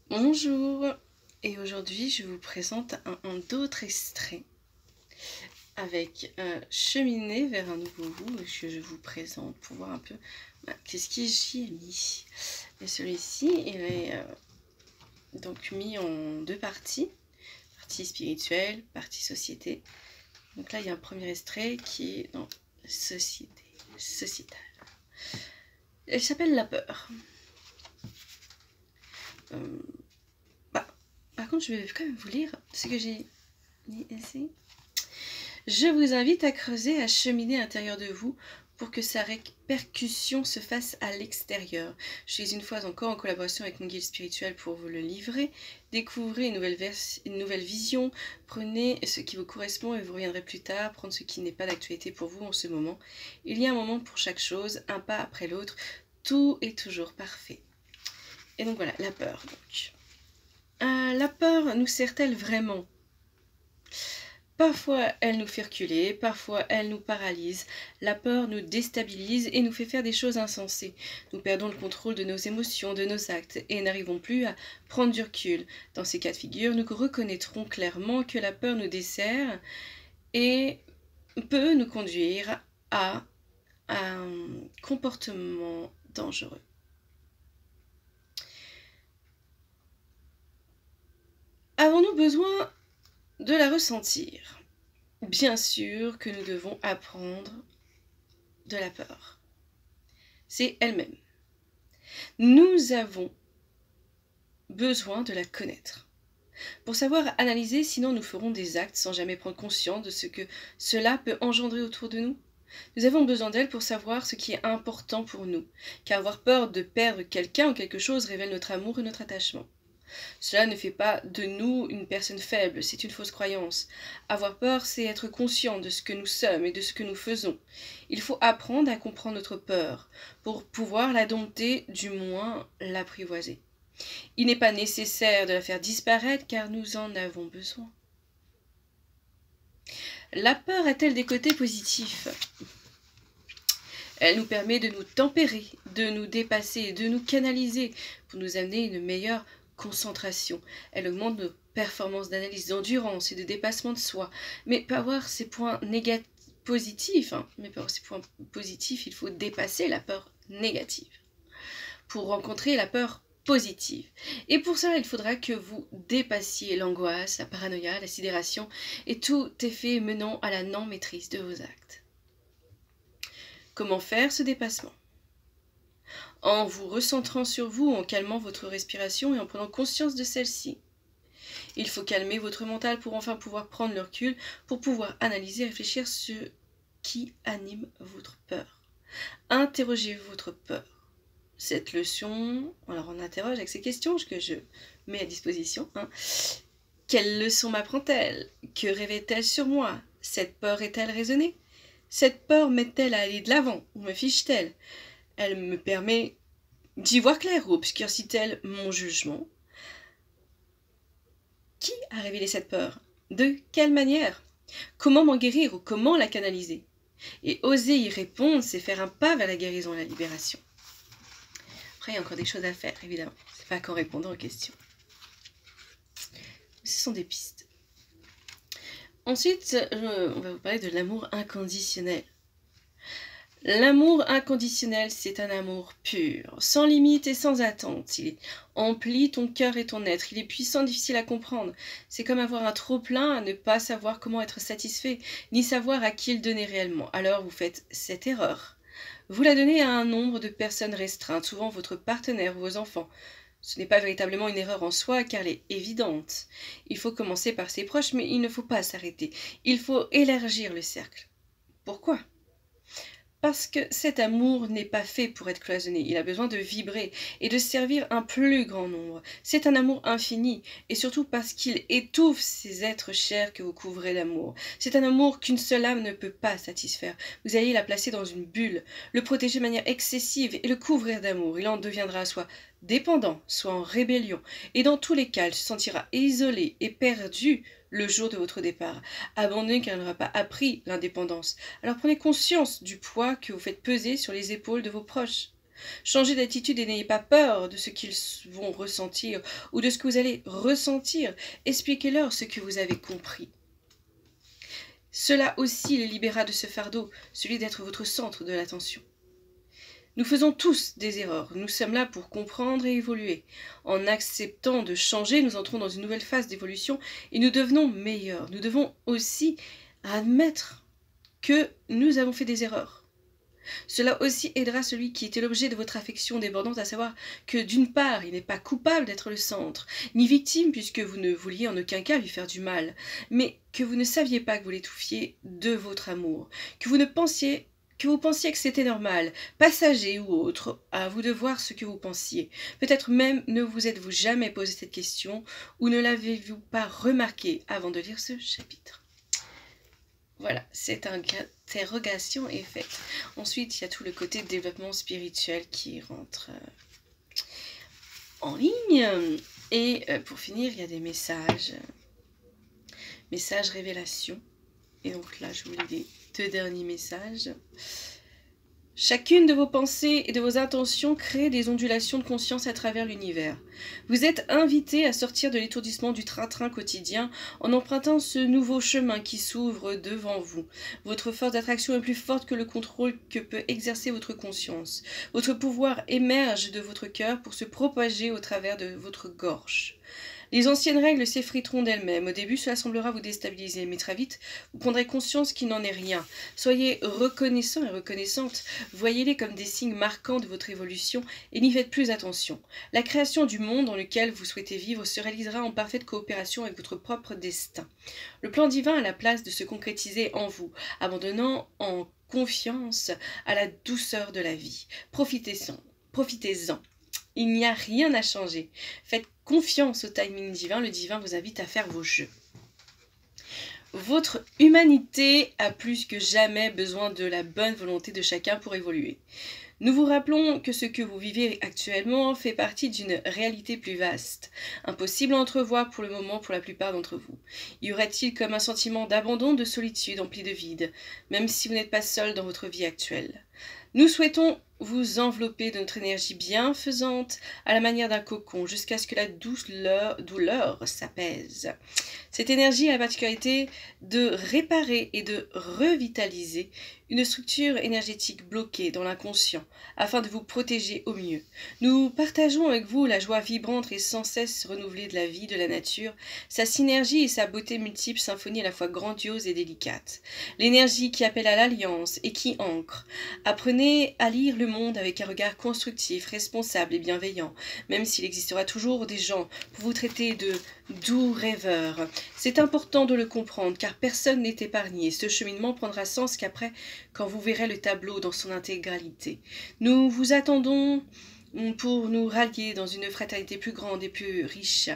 Bonjour, et aujourd'hui je vous présente un autre extrait avec Cheminer vers un nouveau vous que je vous présente pour voir un peu qu'est-ce que j'y ai mis. Et celui-ci il est donc mis en deux parties, partie spirituelle, partie société. Donc là il y a un premier extrait qui est dans société, sociétale. Elle s'appelle La peur. Par contre je vais quand même vous lire ce que j'ai mis ici. Je vous invite à creuser, à cheminer à l'intérieur de vous pour que sa répercussion se fasse à l'extérieur. Je suis une fois encore en collaboration avec mon guide spirituel pour vous le livrer. Découvrez une nouvelle vision, prenez ce qui vous correspond et vous reviendrez plus tard prendre ce qui n'est pas d'actualité pour vous en ce moment. Il y a un moment pour chaque chose, un pas après l'autre, tout est toujours parfait. Et donc voilà, la peur. La peur nous sert-elle vraiment ? Parfois, elle nous fait reculer, parfois, elle nous paralyse. La peur nous déstabilise et nous fait faire des choses insensées. Nous perdons le contrôle de nos émotions, de nos actes et n'arrivons plus à prendre du recul. Dans ces cas de figure, nous reconnaîtrons clairement que la peur nous dessert et peut nous conduire à un comportement dangereux. Avons-nous besoin de la ressentir? Bien sûr que nous devons apprendre de la peur. C'est elle-même. Nous avons besoin de la connaître. Pour savoir analyser, sinon nous ferons des actes sans jamais prendre conscience de ce que cela peut engendrer autour de nous. Nous avons besoin d'elle pour savoir ce qui est important pour nous, car avoir peur de perdre quelqu'un ou quelque chose révèle notre amour et notre attachement. Cela ne fait pas de nous une personne faible, c'est une fausse croyance. Avoir peur, c'est être conscient de ce que nous sommes et de ce que nous faisons. Il faut apprendre à comprendre notre peur, pour pouvoir la dompter, du moins l'apprivoiser. Il n'est pas nécessaire de la faire disparaître car nous en avons besoin. La peur a-t-elle des côtés positifs ? Elle nous permet de nous tempérer, de nous dépasser et de nous canaliser pour nous amener une meilleure concentration. Elle augmente nos performances d'analyse, d'endurance et de dépassement de soi. Mais pour avoir ses points positifs, il faut dépasser la peur négative pour rencontrer la peur positive. Et pour cela, il faudra que vous dépassiez l'angoisse, la paranoïa, la sidération et tout effet menant à la non-maîtrise de vos actes. Comment faire ce dépassement ? En vous recentrant sur vous, en calmant votre respiration et en prenant conscience de celle-ci. Il faut calmer votre mental pour enfin pouvoir prendre le recul, pour pouvoir analyser et réfléchir ce qui anime votre peur. Interrogez votre peur. Cette leçon, alors on interroge avec ces questions que je mets à disposition. Quelle leçon m'apprend-elle? Que révèle-t-elle sur moi? Cette peur est-elle raisonnée? Cette peur m'aide-t-elle à aller de l'avant ou me fiche-t-elle? Elle me permet d'y voir clair ou obscurcit-elle mon jugement? Qui a révélé cette peur? De quelle manière? Comment m'en guérir ou comment la canaliser? Et oser y répondre, c'est faire un pas vers la guérison et la libération. Après, il y a encore des choses à faire, évidemment. C'est pas qu'en répondant aux questions. Ce sont des pistes. Ensuite, on va vous parler de l'amour inconditionnel. L'amour inconditionnel, c'est un amour pur, sans limite et sans attente. Il emplit ton cœur et ton être. Il est puissant, difficile à comprendre. C'est comme avoir un trop-plein à ne pas savoir comment être satisfait, ni savoir à qui le donner réellement. Alors vous faites cette erreur. Vous la donnez à un nombre de personnes restreintes, souvent votre partenaire ou vos enfants. Ce n'est pas véritablement une erreur en soi car elle est évidente. Il faut commencer par ses proches, mais il ne faut pas s'arrêter. Il faut élargir le cercle. Pourquoi ? Parce que cet amour n'est pas fait pour être cloisonné, il a besoin de vibrer et de servir un plus grand nombre. C'est un amour infini, et surtout parce qu'il étouffe ces êtres chers que vous couvrez d'amour. C'est un amour qu'une seule âme ne peut pas satisfaire. Vous allez la placer dans une bulle, le protéger de manière excessive et le couvrir d'amour. Il en deviendra soit dépendant, soit en rébellion, et dans tous les cas, il se sentira isolé et perdu le jour de votre départ, abandonné car il n'aura pas appris l'indépendance. Alors prenez conscience du poids que vous faites peser sur les épaules de vos proches. Changez d'attitude et n'ayez pas peur de ce qu'ils vont ressentir ou de ce que vous allez ressentir. Expliquez-leur ce que vous avez compris. Cela aussi les libérera de ce fardeau, celui d'être votre centre de l'attention. Nous faisons tous des erreurs, nous sommes là pour comprendre et évoluer. En acceptant de changer, nous entrons dans une nouvelle phase d'évolution et nous devenons meilleurs. Nous devons aussi admettre que nous avons fait des erreurs. Cela aussi aidera celui qui était l'objet de votre affection débordante à savoir que d'une part, il n'est pas coupable d'être le centre, ni victime puisque vous ne vouliez en aucun cas lui faire du mal, mais que vous ne saviez pas que vous l'étouffiez de votre amour, que vous pensiez que c'était normal, passager ou autre, à vous de voir ce que vous pensiez. Peut-être même ne vous êtes-vous jamais posé cette question ou ne l'avez-vous pas remarqué avant de lire ce chapitre. Voilà, cette interrogation est faite. Ensuite, il y a tout le côté développement spirituel qui rentre en ligne. Et pour finir, il y a des messages révélations. Et donc là, je vous lis les 2 derniers messages. Chacune de vos pensées et de vos intentions crée des ondulations de conscience à travers l'univers. Vous êtes invité à sortir de l'étourdissement du train-train quotidien en empruntant ce nouveau chemin qui s'ouvre devant vous. Votre force d'attraction est plus forte que le contrôle que peut exercer votre conscience. Votre pouvoir émerge de votre cœur pour se propager au travers de votre gorge. Les anciennes règles s'effriteront d'elles-mêmes. Au début, cela semblera vous déstabiliser, mais très vite, vous prendrez conscience qu'il n'en est rien. Soyez reconnaissants et reconnaissantes. Voyez-les comme des signes marquants de votre évolution et n'y faites plus attention. La création du monde dans lequel vous souhaitez vivre se réalisera en parfaite coopération avec votre propre destin. Le plan divin a la place de se concrétiser en vous, abandonnant en confiance à la douceur de la vie. Profitez-en. Il n'y a rien à changer. Faites confiance au timing divin. Le divin vous invite à faire vos jeux. Votre humanité a plus que jamais besoin de la bonne volonté de chacun pour évoluer. Nous vous rappelons que ce que vous vivez actuellement fait partie d'une réalité plus vaste, impossible à entrevoir pour le moment pour la plupart d'entre vous. Y aurait-il comme un sentiment d'abandon, de solitude empli de vide, même si vous n'êtes pas seul dans votre vie actuelle? Nous souhaitons vous envelopper de notre énergie bienfaisante à la manière d'un cocon jusqu'à ce que la douleur s'apaise. Cette énergie a la particularité de réparer et de revitaliser une structure énergétique bloquée dans l'inconscient afin de vous protéger au mieux. Nous partageons avec vous la joie vibrante et sans cesse renouvelée de la vie, de la nature, sa synergie et sa beauté multiple symphonie à la fois grandiose et délicate. L'énergie qui appelle à l'alliance et qui ancre. Apprenez à lire le monde avec un regard constructif, responsable et bienveillant, même s'il existera toujours des gens pour vous traiter de doux rêveurs. C'est important de le comprendre car personne n'est épargné. Ce cheminement prendra sens qu'après, quand vous verrez le tableau dans son intégralité. Nous vous attendons pour nous rallier dans une fraternité plus grande et plus riche.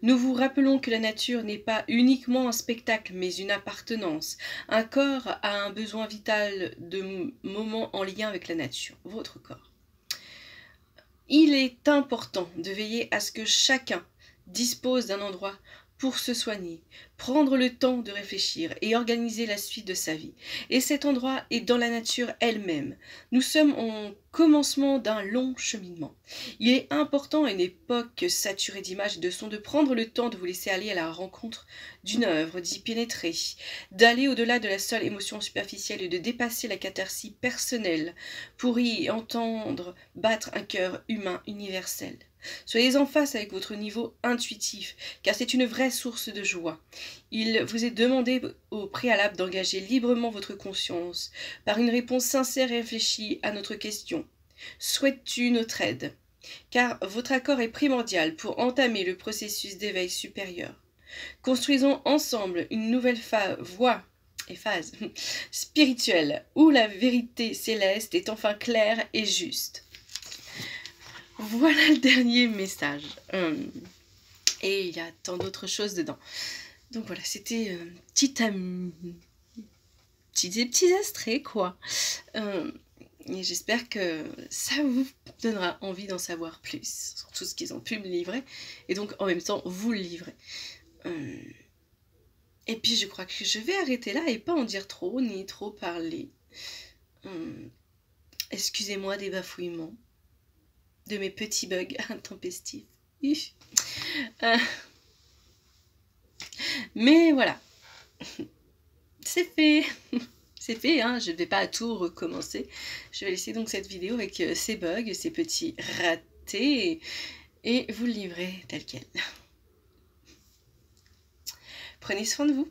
Nous vous rappelons que la nature n'est pas uniquement un spectacle, mais une appartenance. Un corps a un besoin vital de moments en lien avec la nature, votre corps. Il est important de veiller à ce que chacun dispose d'un endroit pour se soigner, prendre le temps de réfléchir et organiser la suite de sa vie. Et cet endroit est dans la nature elle-même. Nous sommes au commencement d'un long cheminement. Il est important à une époque saturée d'images et de sons de prendre le temps de vous laisser aller à la rencontre d'une œuvre, d'y pénétrer, d'aller au-delà de la seule émotion superficielle et de dépasser la catharsis personnelle pour y entendre battre un cœur humain universel. Soyez en face avec votre niveau intuitif, car c'est une vraie source de joie. Il vous est demandé au préalable d'engager librement votre conscience par une réponse sincère et réfléchie à notre question. Souhaites-tu notre aide? Car votre accord est primordial pour entamer le processus d'éveil supérieur. Construisons ensemble une nouvelle voie et phase spirituelle où la vérité céleste est enfin claire et juste. Voilà le dernier message. Et il y a tant d'autres choses dedans. Donc voilà, c'était petits extraits, quoi. Et j'espère que ça vous donnera envie d'en savoir plus sur tout ce qu'ils ont pu me livrer. Et donc, en même temps, vous le livrer. Et puis, je crois que je vais arrêter là et pas en dire trop, ni trop parler. Excusez-moi des bafouillements. de mes petits bugs intempestifs. Euh, mais voilà, c'est fait. C'est fait, hein, je ne vais pas tout recommencer. Je vais laisser donc cette vidéo avec ces bugs, ces petits ratés, et vous le livrer tel quel. Prenez soin de vous.